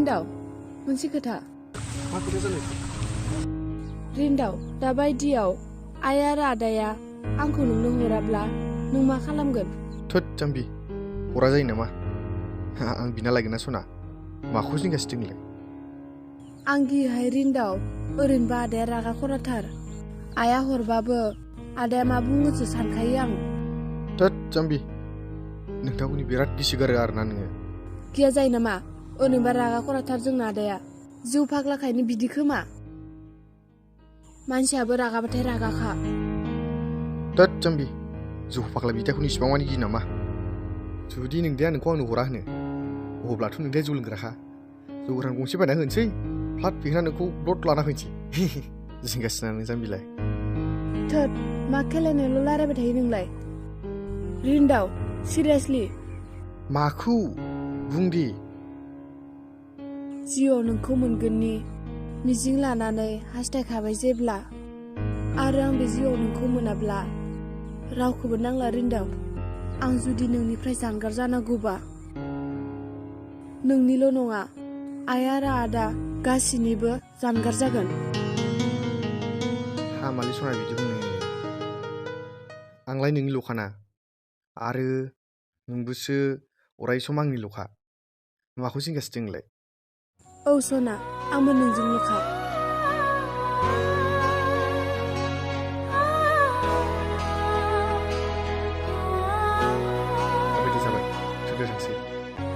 रिन्दाव मोनसे खोथा मा खोथा जानो रिन्दाव दाबायदियाव आइ आरो आदाया आंखौ नोंनो हराब्ला नों मा खालामगोन थोद जाम्बि हरा जायो नामा आं बिना लागोन ना सना माखौ जिंगासिदों नोंलाय आं गियोहाय रिन्दाव ओरैनोबा आदाया रागा खराथार आइया हरबाबो आदाया मा बुङोसो सानखायो आं थोद जाम्बि नोंथांमोननि बिराद गिसि गारो आरोना नोङो गिया जायो नामा ओरैनोबा रागा खराथार जोंना आदाया जौ फाग्लाखायनो बिदि खोमा मानसियाबो रागाबाथाय रागाखा थोद जाम्बि जौ फाग्ला बिदाखौनो इसिबां मानि गियो नामा जुदि नोंदाया नोंखौ आंनो हरा होनो अब्लाथ' नोंदाया जौ लोंग्राखा जौ गोरान गंसे बायना होनोसै फ्लाट फेंना नोंखौ ब्लड लाना फैनोसै जिंगासिनानै जाम्बिलाय थोद मा खेलायनायल' रायलायबाय थायो नोंलाय रिन्दाव सिरियासलि माखौ बुं दे जिउआव नोंखौ मोनगोननि मिजिं लानानै हास्थायखाबाय जेब्ला आरो आं बे जिउआव नोंखौ मोनाब्ला रावखौबो नांला रिन्दाव आं जुदि नोंनिफ्राय जानगार जानांगौबा नोंनिल' नङा आइ आरो आदा गासिनिबो जानगार जागोन हामालै सना बिदि बुंनो आंलाय नोंनिल'खाना आरो नोंबोसो अराय सम आंनिल'खा माखौ जिंगासिदों नोंलाय औ सना आंबो नोंजोंल'खा जाबाय थोदो थांसै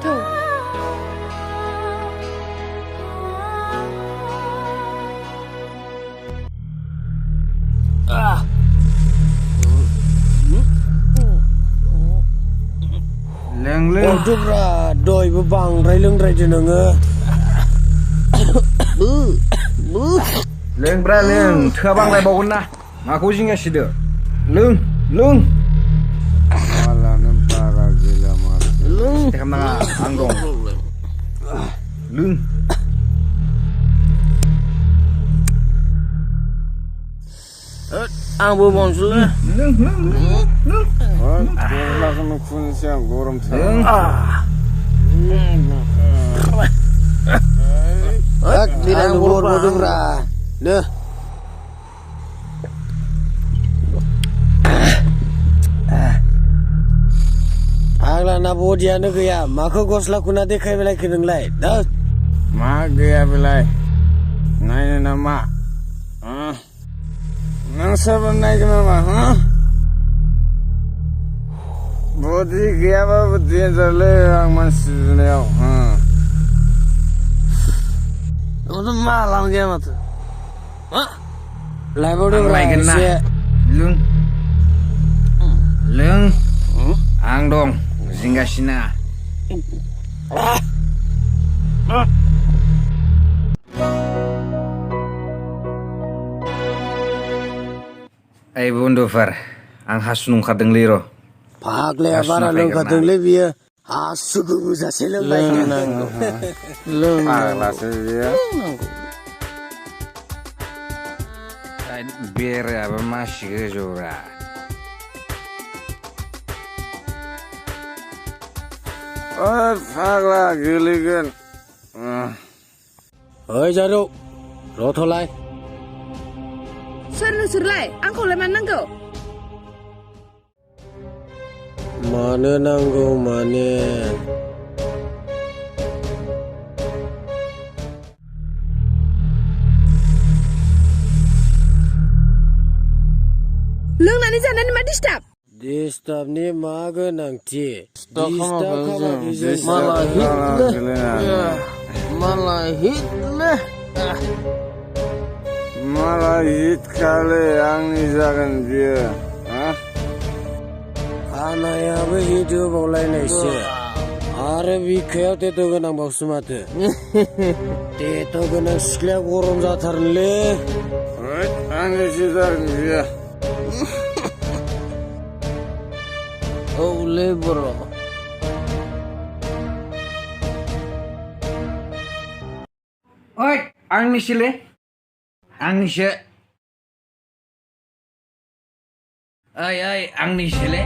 थौ Bordobra doi bang rai nङो लोंब्रा लों थोआ बांलायबावगोन ना माखौ जिंगासिदो लों मालानो बारा गैला मार सिन्था खालामनाङा आं दं लों आंबो मावसुलै लों गरलाखौनो खुनोसै आं गरमथार बिराद बरबोदोंब्रा नो आग्लाना बदियानो गैया माखौ गस्ला खुना देखायबायलायखो नोंलाय मा गैया बेलाय नायनो नामा नोंसोरबो नायगोन नामा बदि गैयाबाबो देन्जारलै आं मानसि जुनायाव मालानो गैया माथो लायबावदोंब्रा एसे लों आं दं जिंगासिना ओइ बन्दुफोर आं हासु ओंखारदोंलै र' फाग्लाया बारा लोंखादोंलै बियो हासुखौ बुजासे लोंबाय फाग्लासो बियो बेरायाबो मासि गोजौरा फाग्ला गोलैगोन ओइ जारौ रथ'लाय सोर नोंसोरलाय आंखौलाय मानो नांगौ मानो नांगौ माने लोंनानै जानानै मा डिस्टार्बनि मा गोनांथि मालाय हिट खाले आंनि जागोन बियो खानायाबो हिट होबावलायनायसो आरो बिखायाव टेट' गोनां बावसो माथो टेट' गोनां सिख्लाया गरम जाथारनोलै आंनिसो जागोन बियो औलै बर' ओइ आंनिसोलै आंनिसो ओइ आंनिसोलै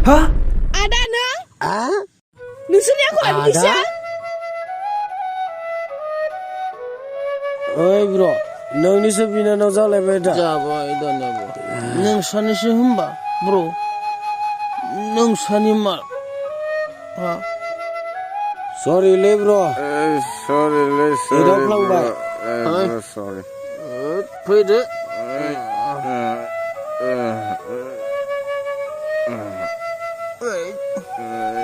Hah? Adanya? Ah? Nusirnya aku lagi Ada? bisa. Oi bro, nोंनिसो बिनानाव जालायबाय दा जाबाय दानियाबो नोंसानिसो होनबा ब्र नोंसानि मा हा सरिलै ब्र सरिलै एदावफ्लांबाय सरि फैदो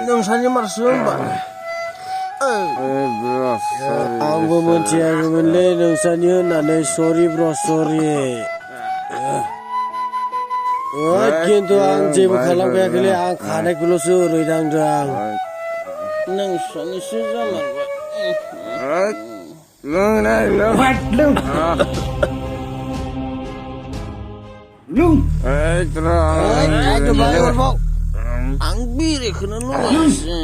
नोंसानि मारसो होनबा आंबो मोनथियाखैमोनलै नोंसानि होननानै सरि ब्र सरि खिन्थु आं जेबो खालामखायाखैलै आं खानायखौल'सो ओरैदांदों आं नोंसानिसो जामारबाय Loong. Loong. एकदम हरबाव आं बेरेखौनो लगायसो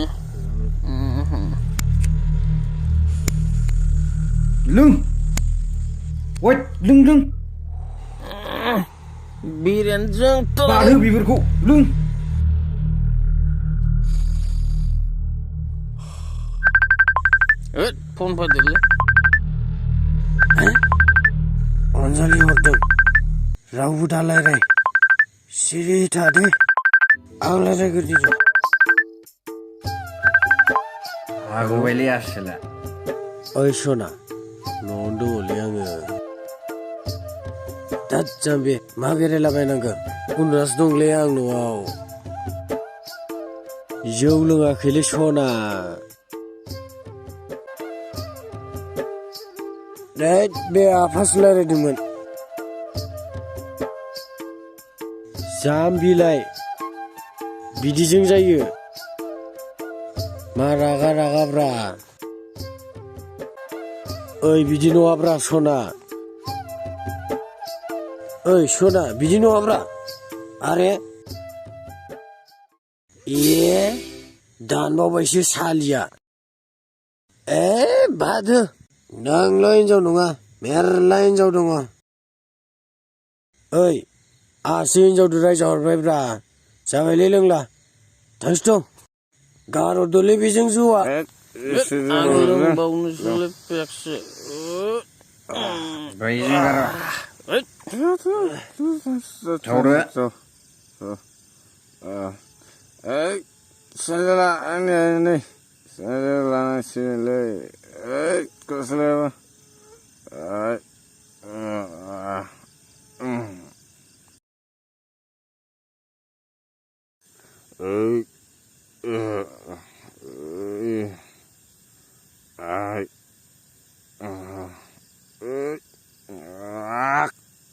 Loong. Wait, Loong. बेरेनजों Baru bibirku. Loong. फन फैदोलै अनजालि हरदों रावबो दालायराय सिरि थादे आं रायज्लायग्रोनि र' Aku beli asla. ओइ सना न'आवनो दङलै आङो दा जाम्बि मा बेरायलाबायनांगौ उन्दुनासो दंलै आं न'आव जौ लोङाखैलै सना बे आफासो रायज्लायदोंमोन जाम्बिलाय बिदिजों जायो मा रागा रागाब्रा ओइ बिदि नङाब्रा सना ओइ सना बिदि नङाब्रा आरे दानबावबायसो सालिया बादो नोंल' हिनजाव नङा मेरला हिनजाव दङ ओइ आंसो हिनजावदो रायजाहरबायब्रा जाबायलै लोंला थांसै दं गारहरदोलै बेजों जौआ आं लोंबावनोसोलै पेकसे Bayinya karo. Tahu Saya ini saya sini kau selama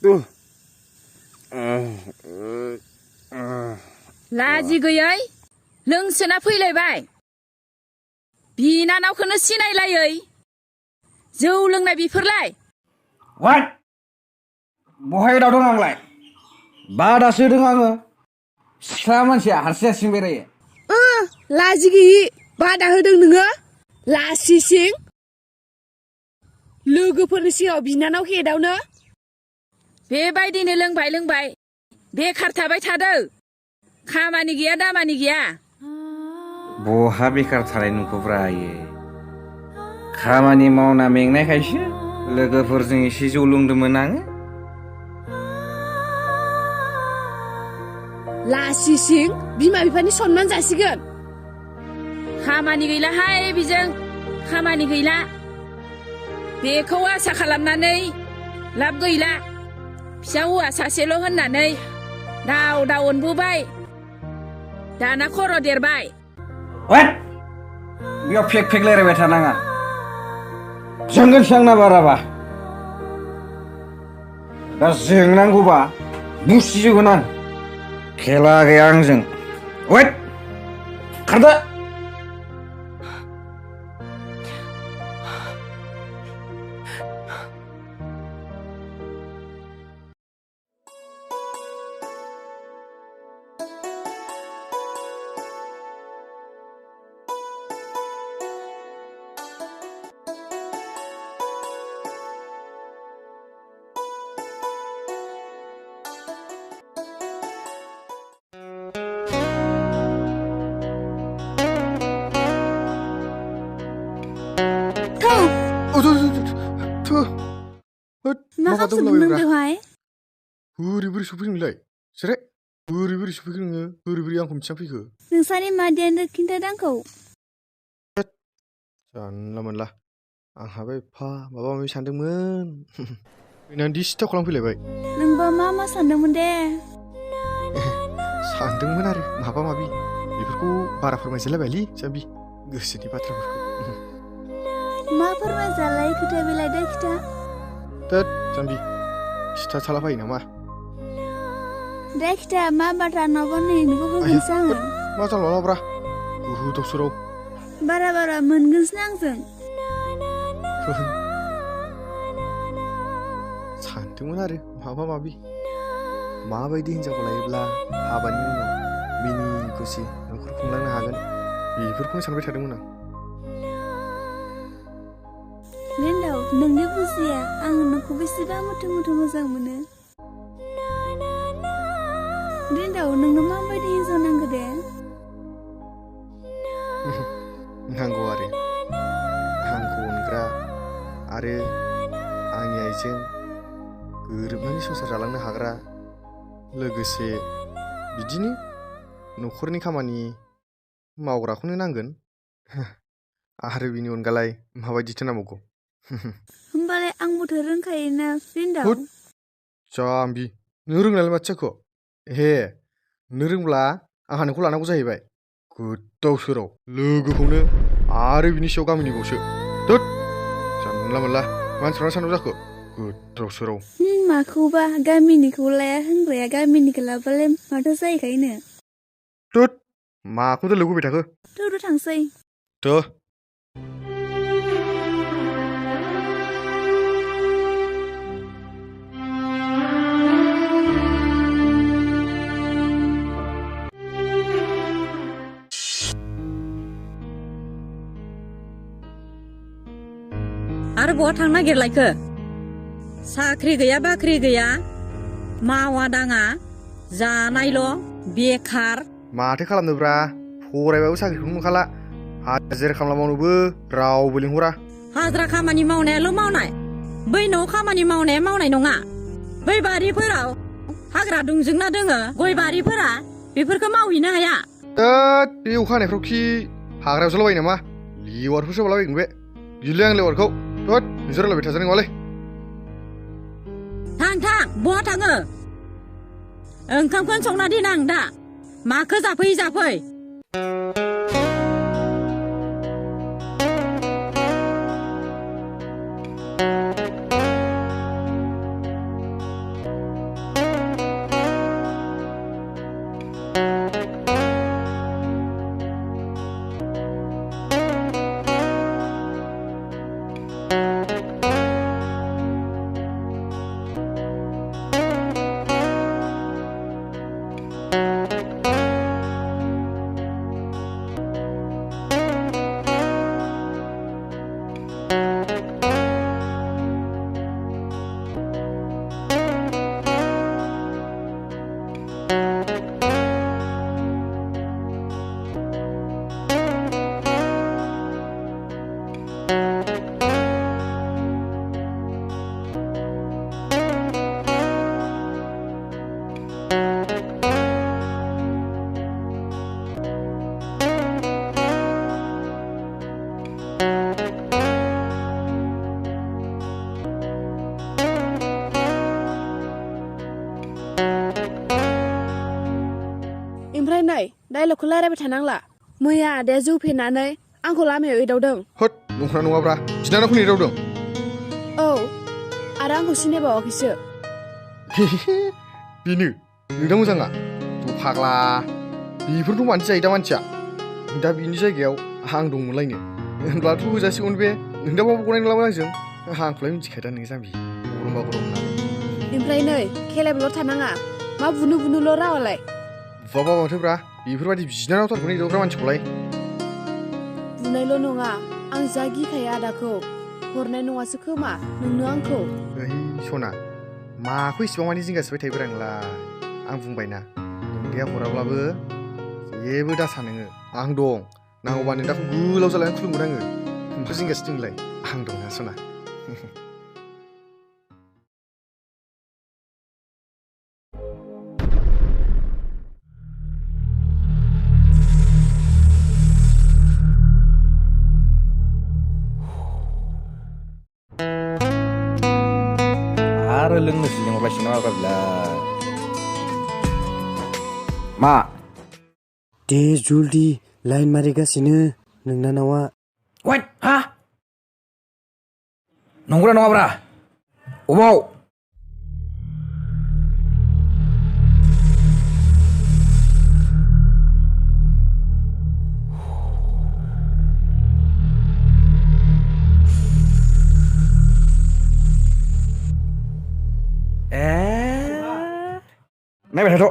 tuh लाजि गैयै लोंसोना फैलायबाय बिनानावखौनो सिनायलायै जौ लोंनाय बिफोरलाय What? Bawahnya udah dong anglai. Bada sedang angga. Selamat sih harusnya sing berai. लाजि गैयि बादा होदों नोङो लासिसिं लोगोफोरनि सिगाङाव बिनानाव हेदावनो बेबायदिनो लोंबाय बेखार थाबाय थादो खामानि गैया दामानि गैया Boha bekar थानाय नुखौब्रा आयो खामानि मावना मेंनायखायसो लोगोफोरजों एसे जौ लोंदोंमोन आङो लासिसिं बिमा बिफानि सनमान जासिगोन खामानि गैलाहाय बिजों खामानि गैला बेखौ आसा खालामनानै लाब गैला फिसा हौवा सासेल' होननानै दाव अनबोबाय दाना खर' देरबाय What? Biar fake रायलायबाय थानाङा जोंगोन सांना बाराबा दा जोंनांगौबा बुसिजोगोन आं खेला गैया आंजों Wait! खारदो माथो गावसोर होनलाबायब्रा बुंदोंहाय बोरै बोरै सफैखो नोंलाय सिरे बोरै बोरै सफैखो नोङो बोरै बोरै आंखौ मिथिना फैखो नोंसानि मादैयानो खिन्थादों आंखौ जानला मोनला आंहाबो एफा माबा माबि सानदोंमोन फैनानै डिस्टार्ब खालामफैलायबाय नोंबा मा सानदोंमोन दे सानदोंमोन आरो माबा माबि बेफोरखौ बारा फोरमायजालाबायलै जाम्बि गोसोनि बाथ्राफोरखौ मा फोरमायजालाय खोथा बेलाय दे खिथा थोद जाम्बि खिथाथालाबायो नामा दे खिथा मा बाथ्रा नङाबा नै नोंखौ होगोनसो आङो मा जालाब्रा गोदाव सोराव बारा मोनगोनसो आंजों सानदोंमोन आरो माबा माबि माबायदि हिनजावखौ लायोब्ला हाबानि उनाव मिनि खुसि न'खर खुंलांनो हागोन बेफोरखौनो सानबाय थादोंमोन आं रेन्दाव नोंनि बुजिया आं नोंखौ बेसेबा मुथु मोजां मोनो रेन्दाव नोंनो माबायदि हिनजाव नांगौ दे नांगौ आरो आंखौ अनग्रा आरो आंनि आइजों गोरोबनानै संसार जालांनो हाग्रा लोगोसे बिदिनो न'खरनि खामानि मावग्राखौनो नांगोन आरो बिनि अनगालाय माबायदिथो नांबावगौ होमबालाय आंबोथ' रोंखायोना रेन्दाव हुद जाम्बि नों रोंनायालाय माथो जाखो हे नों रोंब्ला आंहा नोंखौ लानांगौ जाहैबाय गोदाव सोराव लोगोखौनो आरो बिनि सायाव गामिनिबावसो थोद जानला मोनला मानसिफ्रा सानाव जाखो गोदाव सोराव माखौबा गामिनिखौ लाया होनग्राया गामिनिखौ लाबालाय माथो जाहैखायोनो थोद माखौथो लोगो होबाय थाखो थ' थांसै थ' आरो बहा थांनो नागिरलायखो साख्रि गैया बाख्रि गैया मावा दाङा जानायल' बेखार माथो खालामनोब्रा फरायबाबो साख्रिखौनो मोनखाला हाजिरा खामला मावनोबो रावबो लिंहरा हाजिरा खामानि मावनायाल' मावनाय बै न'आव खामानि मावनाया मावनाय नङा बै बारिफोराव हाग्रा दुंजोंना दोङो गय बारिफोरा बेफोरखौ मावहैनो हाया थोद बे अखा हानायफ्राव खि हाग्रायाव जलाबायो नामा लेवारफोरसो बालाबायगोन बे गियोलै आं लेवारखौ थोद नोंसोर रायलायबाय थाजानाय नङालै थां बहा थाङो ओंखामखौनो संना दिन आं दा माखो जाफै ओमफ्राय नै डायलगखौ रायलायबाय थानांला मैया आदाया जौ फेनानै आंखौ लामायाव एदावदों होद नंखाना नङाब्रा बिनानावखौ नेदावदों औ आरो आंखौ सिनायबावाखैसो बेनो नोंदा मोजाङा थ' फाग्ला बेफोरथ' मानसि जायो दा मानसिया दा बिनि जायगायाव आं दंमोनलायनो होनब्लाथ' होजासिगौमोन बे नोंदा माबा गनाय नंलामोन आंजों आंखौलाय मिथिखायोदा नों जाम्बि गरमबा गरम होननानै ओमफ्राय नै खेलायबाल' थानाङा मा बुनु रावालाय बुवाबा माथोब्रा बेफोरबायदि बिनानावथारखौनो एदावग्रा मानसिखौलाय बुनायल' नङा आं जा गिखायो आदाखौ हरनाय नङासो खोमा नोंनो आंखौ ओइ सना माखौ इसेबां मानि जिंगासिबाय थायोब्रा नोंलाय आं बुंबायना नोंदाया हराब्लाबो जेबो दासा नोङो आं दं नांगौबा नोंदाखौ गोलाव जालायनानै खुलुमगोन आङो ओमफ्राय जिंगासिदों नोंलाय आं दंना सना लोंनोसो लिंहरगासिनो माबाब्ला मा दे जल्दि लाइन मारिगासिनो नोंना नावा वाइट हा नंगौना नङाब्रा अबाव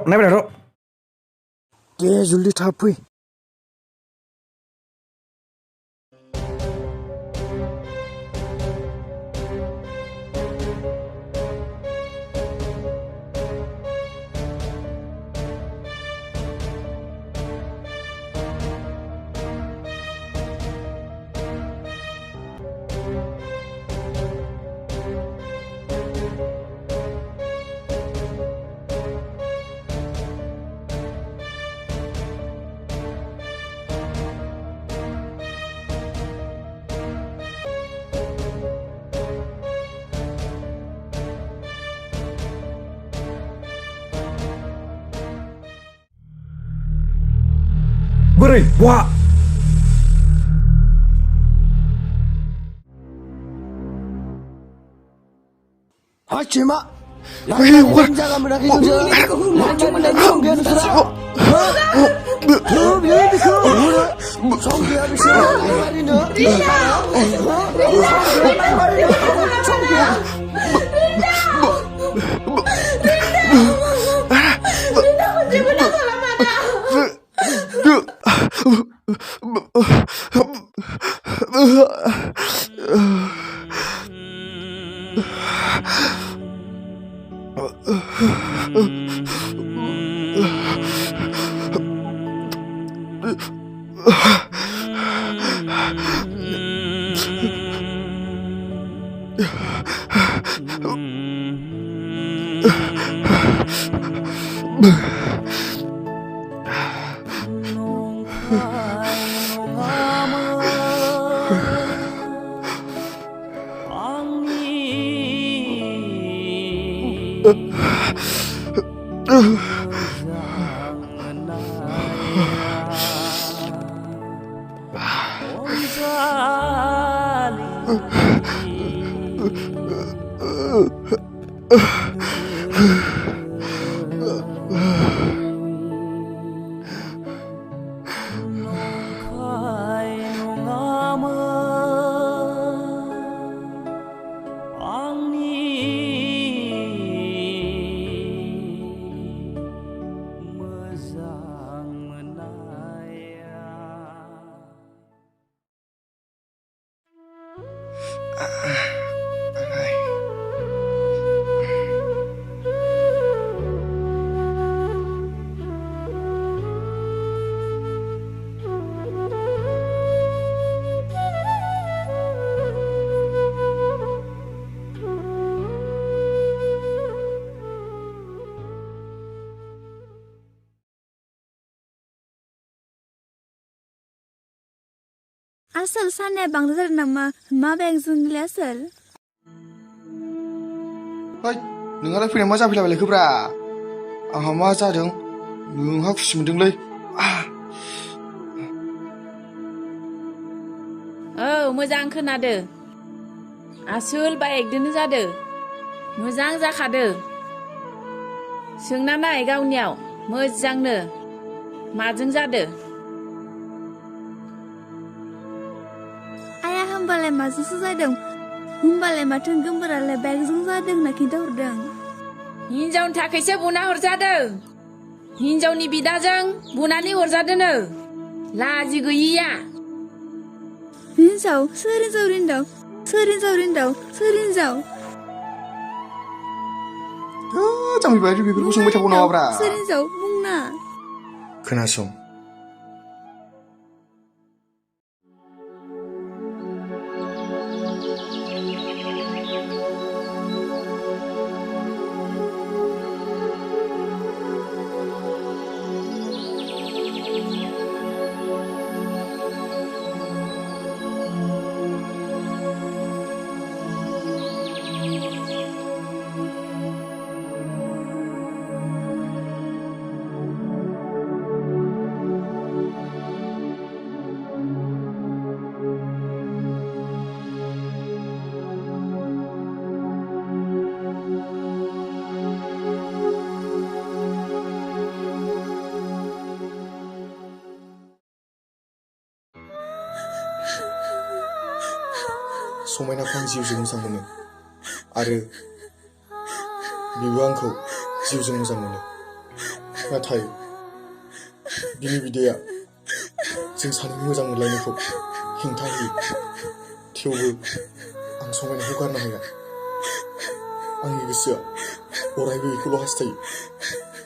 नायबाय थाथ' दे जल्दि थाब फै बोरै बहा Hachi mak. Lain jaga menaki kerja. Lain menaki songgia tu sudah. Bila itu songgia bisa hari ni. Songgia. Asal sana bangsa nama ma bang zungli asal. Hei, नोंहालाय फैनाय मा जाफैलाबायलायखोब्रा आंहा मा जादों नोंहा खुसि मोनदोंलै मोजां खोनादो आसोल बाइकदोनो जादो मोजां जाखादो सोंना नाय गावनियाव मोजांनो माजों जादो Ayah hambalai masuk sesadang. Hambalai matang gembaralai bag zung zadang nak kita hordang. हिन्जावनि थाखायसो बुना हरजादों हिन्जावनि बिदाजों बुनानै हरजादोनो लाजि गैयिया Rinjau, serinjau rindau, serinjau rindau, serinjau. जामैबाय बेफोरखौ सोंबाय थागौ नामाब्रा Serinjau, mungna. खोनासं समायनाखौ आं जिउजों मोजां मोनो आरो बिबो आंखौ जिउजों मोजां मोनो नाथाय बिनि बिदाया जों सानैनि मोजां मोनलायनायखौ हेंथा होयो थेवबो आं समायनाखौ गारनो हाया आंनि गोसोआ अरायबो बेखौल' हास्थायो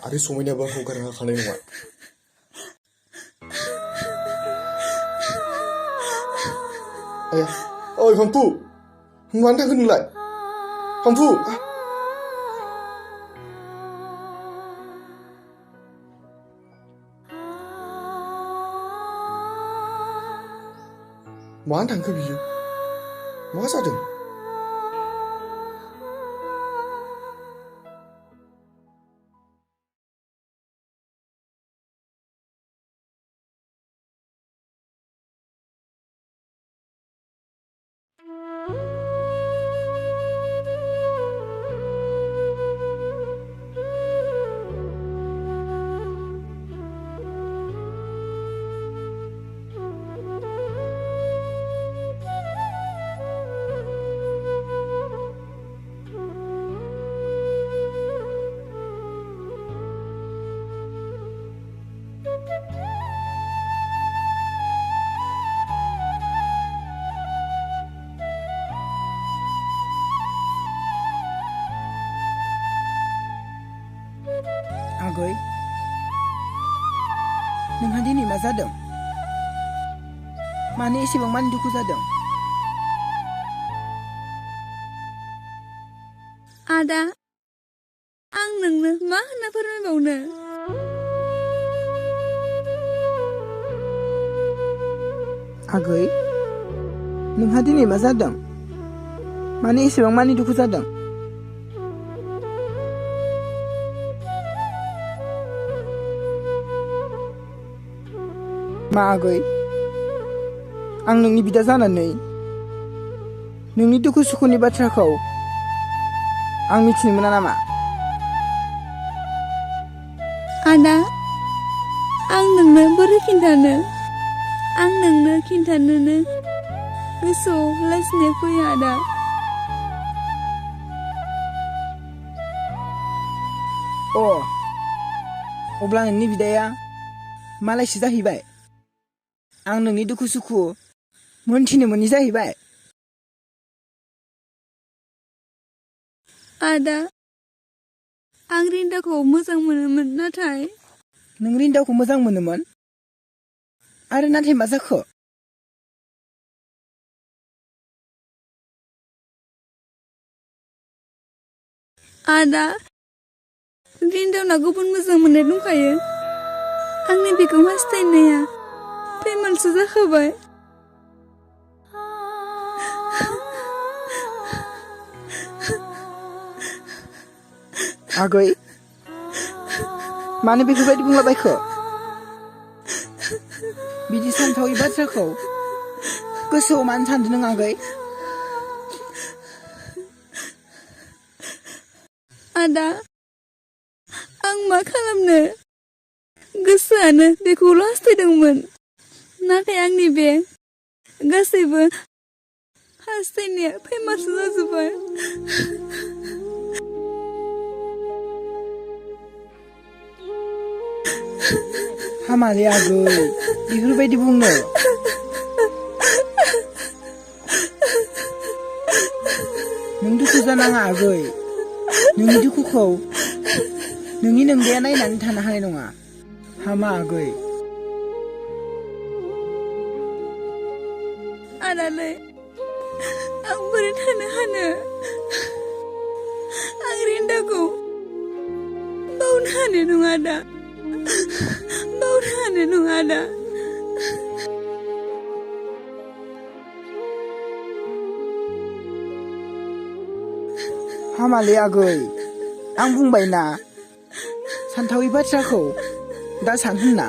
आरो समायनायाबो आंखौ गारनो हाखानाय नङा आया ओइ फांफु मानो थांखो नोंलाय फांफु मानो थांखो बियो मा जादों आगै नोंहा दिनै मा जादों मानो एसेबां मानि दुखु जादों आदा आं नोंनो मा होनना फोरमायबावनो आगै नोंहा दिनै मा जादों मानो एसेबां मानि दुखु जादों मा आगै आं नोंनि बिदा जानानै नोंनि दुखु सुखुनि बाथ्राखौ आं मिथिनो मोना नामा आदा आं नोंनो बोरै खिन्थानो आं नोंनो खिन्थानोनो गोसोआव लाजिनाय फैयो आदा अब्ला नोंनि बिदाया मालायसो जाहैबाय आं नोंनि दुखु सुखु मोनथिनो मोनि जाहैबाय आदा आं रिन्दाखौ मोजां मोनोमोन नाथाय नों रिन्दाखौ मोजां मोनोमोन आरो नाथाय मा जाखो आदा रिन्दावना गुबुन मोजां मोननाय दंखायो आंनि बेखौ हास्थायनाया फैमालसो जाखाबाय आगै मानो बेफोरबायदि बुंलाबायखो बिदि सानथावै बाथ्राखौ गोसोआव मानो सानदों नों आगै आदा आं मा खालामनो गोसोआनो बेखौल' हास्थायदोंमोन नाथाय आंनि बे गासैबो हास्थायनाया फैमालसो जाजोब्बाय हामालै आगै बेफोरबायदि बुंनो नों दुखु जानाङा आगै नोंनि दुखुखौ नोंनि नोंदाया नायनानै थानो हानाय नङा हामा आगै आदालै आं बोरै थानो हानो आं रिन्दाखौ बावनो हानाय नङा आदा बावनो हानाय नङा आदा हामालै आगै आं बुंबायना सानथावै बाथ्राखौ दा सान होनना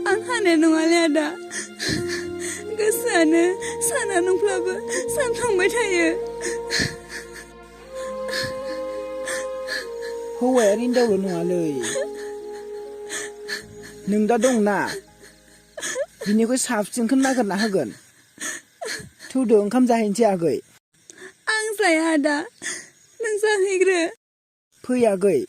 आं हानाय नङालै आदा गोसोआनो साना नंब्लाबो सानफ्लांबाय थायो हौवाया रिन्दावल' नङालै नों दा दंना बिनिख्रुइ साबसिनखौ नागिरना होगोन थौदो ओंखाम जाहैनोसै आगै आं जाया आदा नों जाहैग्रो फै आगै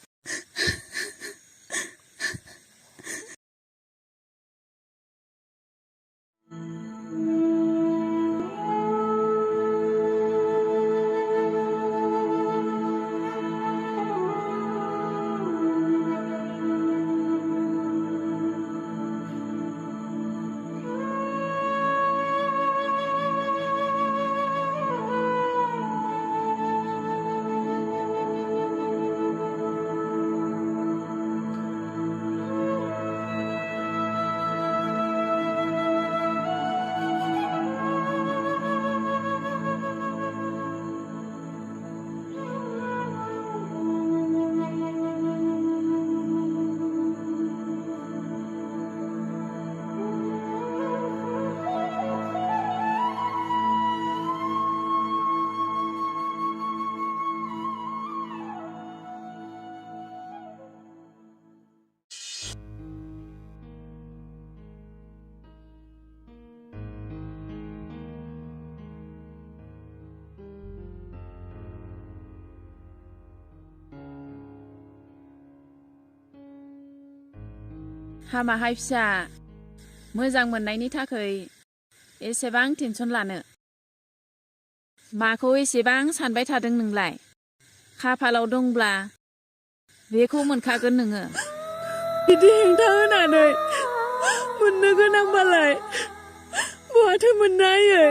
हामाहाय फिसा मोजां मोननायनि थाखाय एसेबां टेनसन लानो माखौ एसेबां सानबाय थादों नोंलाय खाफालाव दंब्ला बेखौ मोनखागोन नोङो बिदि हेंथा होनानै मोननो गोनांबालाय बहाथो मोननो हायो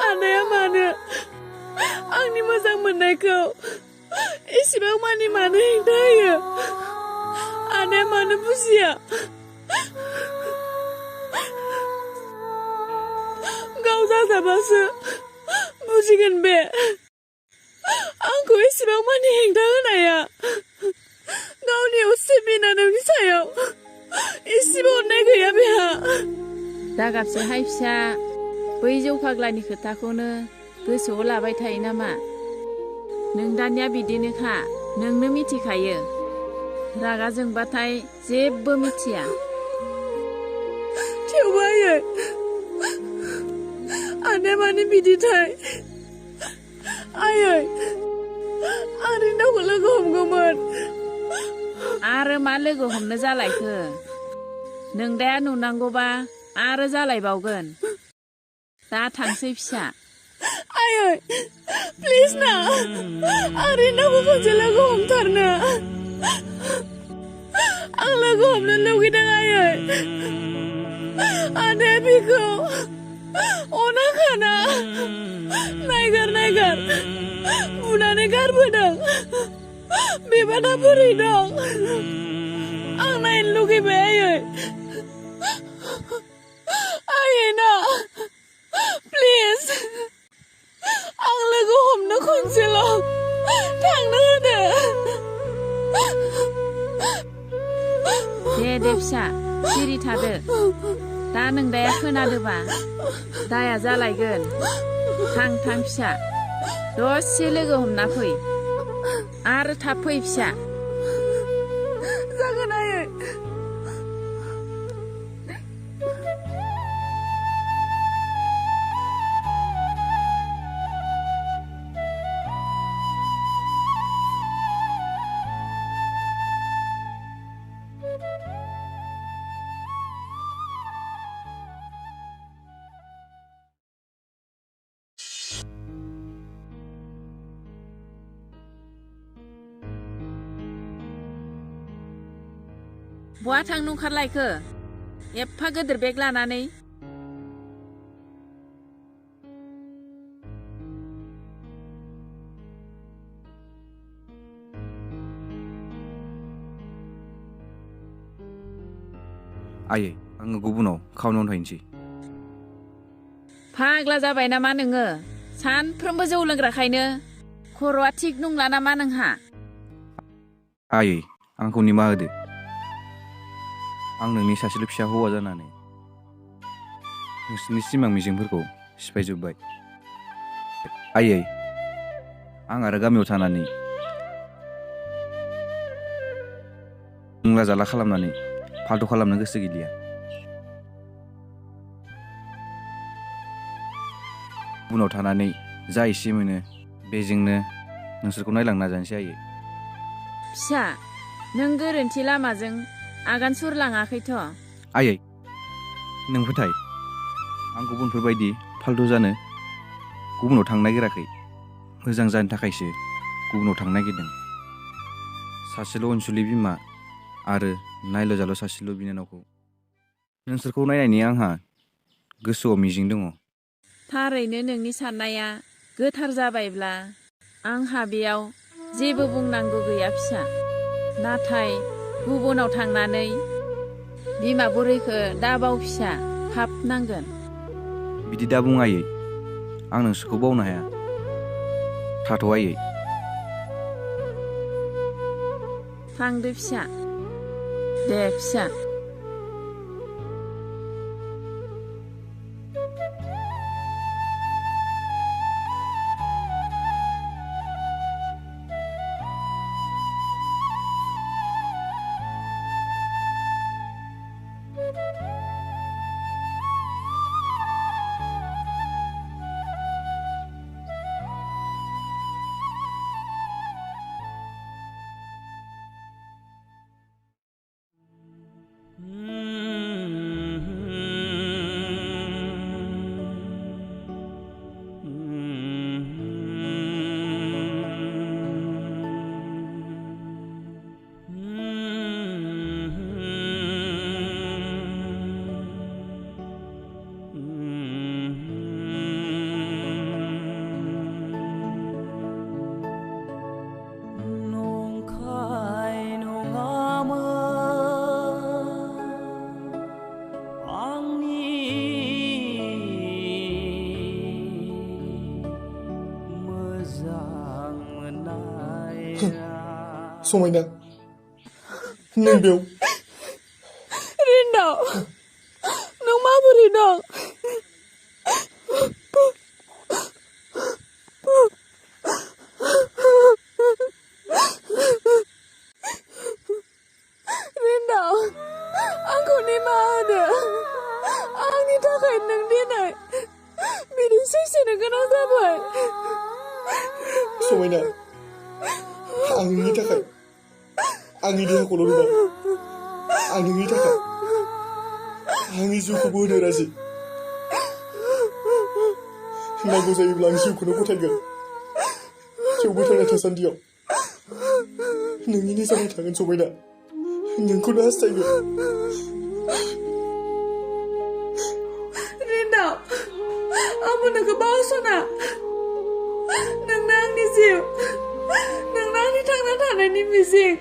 आदाया मानो आंनि मोजां मोननायखौ एसेबां मानि मानो हेंथा होयो आदाया मानो बुजिया गाव जाजाबासो बुजिगोन बे आंखौ एसेबां मानि हेंथा होनाया गावनि असे बिनानावनि सायाव एसेबो अननाय गैया बेहा दागाबसेहाय फिसा बै जौ फाग्लानि खोथाखौनो गोसोआव लाबाय थायो नामा नों दानिया बिदिनोखा नोंनो मिथिखायो रागा जोंबाथाय जेबो मिथिया थेवबो आयै आदाया मानो बिदिथाय आयै आं रिन्दावखौ लोगो हमगौमोन आरो मा लोगो हमनो जालायखो नों दा नुनांगौबा आरो जालायबावगोन दा थांसै फिसा आयै प्लिज ना आं रिन्दावखौ खनसे लोगो हमथारनो आं लोगो हमनो लुगैदों आयै आदाया बिखौ अनाखाना नायगार बुनानै गारबोदों बेबा दा बोरै दं आं नायनो लुगैबाय आयै ना प्लिज आं लोगो हमनो खनसेल' थांनो होदो दे फिसा सिरि थादो दा नों दाया खोनादोबा दाया जालायगोन थां फिसा दसे लोगो हमना फै आरो थाब फै फिसा जागोन आयै बहा थांनो ओंखारलायखो एफा गोदोर बेग लानानै आयै आङो गुबुनाव खावनायाव थाहैनोसै फाग्ला जाबाय नामा नोङो सानफ्रोमबो जौ लोंग्राखायनो खर'आ थिग नंला नामा नोंहा आयै आंखौ निमाहा होदो आं नोंनि सासेल' फिसा हौवा जानानै नोंसोरनि सिमां मिजिंफोरखौ सिफायजोब्बाय आयै आं आरो गामियाव थानानै लोंला जाला खालामनानै फाल्थु खालामनो गोसो गैलिया गुबुनाव थानानै जा एसे मोनो बेजोंनो नोंसोरखौ नायलांनो नाजानोसै आयै। फिसा नों गोरोन्थि लामाजों आगान सुरलाङाखैथ'। आयै नों फोथाय आं गुबुनफोरबायदि फाल्थु जानो गुबुनाव थांनो नागिराखै। मोजां जानो थाखायसो गुबुनाव थांनो नागिरदों। सासेल' अनसुलि बिमा आरो नायल' जाल' सासेल' बिनानावखौ नोंसोरखौ नायनायनि आंहा गोसोआव मिजिं दङ। थारैनो नोंनि साननाया गोथार जाबायब्ला आंहा बेयाव जेबो बुंनांगौ गैया फिसा। नाथाय गुबुनाव थांनानै बिमा बुरैखौ दाबाव फिसा, पाप नांगोन। बिदि दा बुं आयै, आं नोंसोरखौ बावनो हाया। थाथ' आयै। थांदो फिसा। दे फिसा। समायना नों बेयाव रिन्दाव नों माबोरै दं? रिन्दाव आंखौ निमाहा होदो। आंनि थाखाय नों दिनै बिदि सैसोनो गोनां जाबाय। समायना आं नोंनि थाखाय आंनि देहाखौल' नङा, आं नोंनि थाखाय आंनि जिउखौबो होनो राजि। नांगौ जायोब्ला आं जिउखौनो गथायगोन। थेवबो थांना थासान्दियाव नोंनिनो जाबाय थागोन समायना, नोंखौनो हास्थायगोन। रिन्दाव आंबो नोंखौ बावसना। नोंनो आंनि जिउ, नोंनो आंनि थांना थानायनि मिजिं।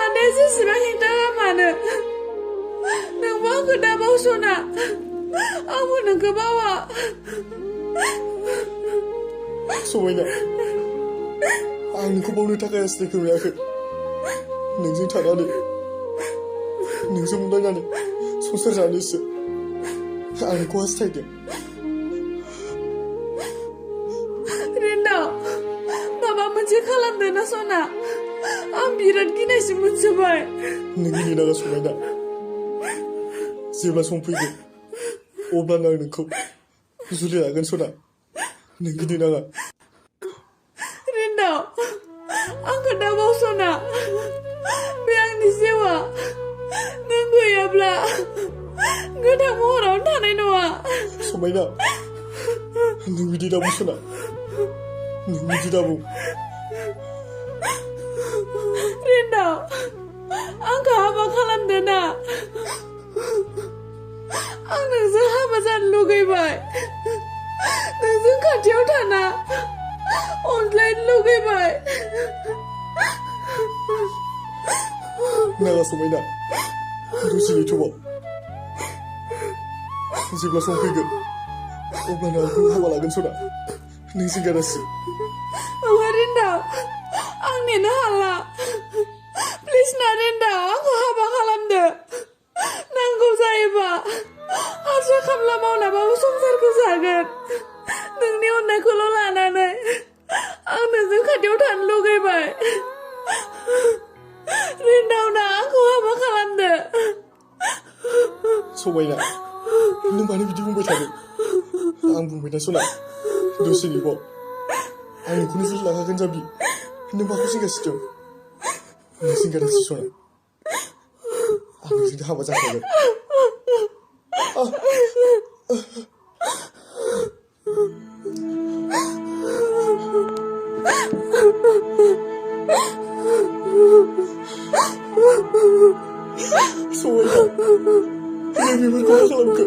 आदाया जेसेबां हेंथा होआ मानो नोंबो आंखौ दा बावसना। आंबो नोंखौ बावा। समायना आं नोंखौ बावनो थाखाय हास्थायखौ हायाखै। नोंजों थानानै नोंजों अनलायनानै संसार जानोसो आं नोंखौ हास्थायदों। रिन्दाव माबा मोनसे खालामदो ना सना। आं बिराद गिनायसो मोनजोबबाय। नों गिनो नाङा समायना। जेब्ला सम फैगोन अब्लानो आं नोंखौ जुलि लागोन सना। नों गिनो नाङा। रिन्दाव आंखौ दा बावसना। बे आंनि जिउआ नों गैयाब्ला गोथां महरावनो थानाय नङा। समायना नों बिदि दा बुं सना, नों बिदि दा बुं। रिन्दाव आंखौ हाबा खालामदो ना। आं नोंजों हाबा जानो लुगैबाय। नोंजों खाथियाव थाना अनज्लायनो लुगैबाय। नाङा समायना, दसे नेथ'बाव। जेब्ला सम फैगोन अब्लानो आंखौ हाबा लागोन सना। नों जिंगा दासि। रिन्दाव आं नेनो हाला। प्लिज ना रिन्दाव आंखौ हाबा खालामदो। नांगौ जायोबा हाजिरा खामला मावनाबाबो संसारखौ जागोन। नोंनि अननायखौल' लानानै आं नोंजों खाथियाव थानो लुगैबाय। रिन्दाव ना आंखौ हाबा खालामदो। समायना नों मानो बिदि बुंबाय थादों? आं बुंबाय ना सना दसे नेबाव आं नोंखौनो जुलि लाखागोन जाबि नों माखौ जिंगासिनो दं नों जिंगादासि सना आं नोंजों हाबा जाखागोन सना नों बेफोरखौ मा खालामखो